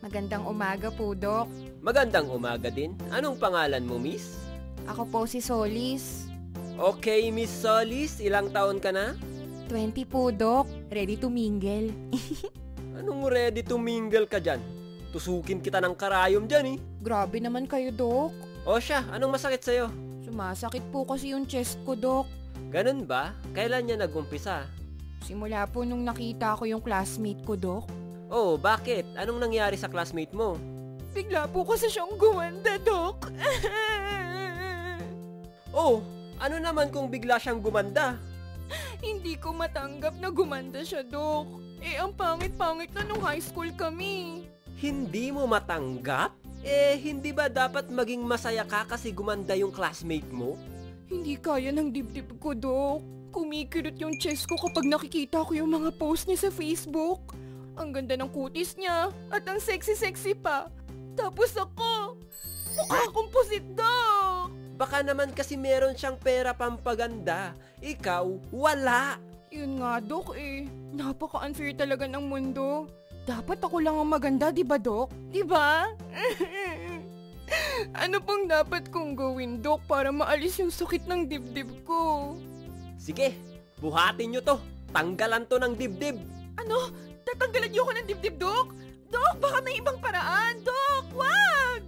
Magandang umaga po, Dok. Magandang umaga din. Anong pangalan mo, Miss? Ako po si Solis. Okay, Miss Solis, ilang taon ka na? 20 po, Dok. Ready to mingle. Anong ready to mingle ka dyan? Tusukin kita ng karayom dyan eh. Grabe naman kayo, Dok. O siya, anong masakit sa'yo? Sumasakit po kasi yung chest ko, Dok. Ganun ba? Kailan niya nag-umpisa? Simula po nung nakita ko yung classmate ko, Dok. Oh, bakit? Anong nangyari sa classmate mo? Bigla po kasi siyang gumanda, Dok. Oh, ano naman kung bigla siyang gumanda? Hindi ko matanggap na gumanda siya, Dok. Ang pangit-pangit na nung high school kami. Hindi mo matanggap? Hindi ba dapat maging masaya ka kasi gumanda yung classmate mo? Hindi kaya ng dibdib ko, Dok. Kumikirot yung chest ko kapag nakikita ko yung mga post niya sa Facebook. Ang ganda ng kutis niya at ang sexy-sexy pa. Tapos ako, mukha akong pusit, Dok. Baka naman kasi meron siyang pera pampaganda. Ikaw, wala. Yun nga, Dok Napaka-unfair talaga ng mundo. Dapat ako lang ang maganda, di ba, Dok? Di ba? Ano pong dapat kong gawin, Dok, para maalis yung sakit ng dibdib ko? Sige, buhatin nyo to. Tanggalan to ng dibdib. Ano? Tatanggalan niyo ko ng dibdib, Dok? Dok, baka may ibang paraan, Dok! Wag!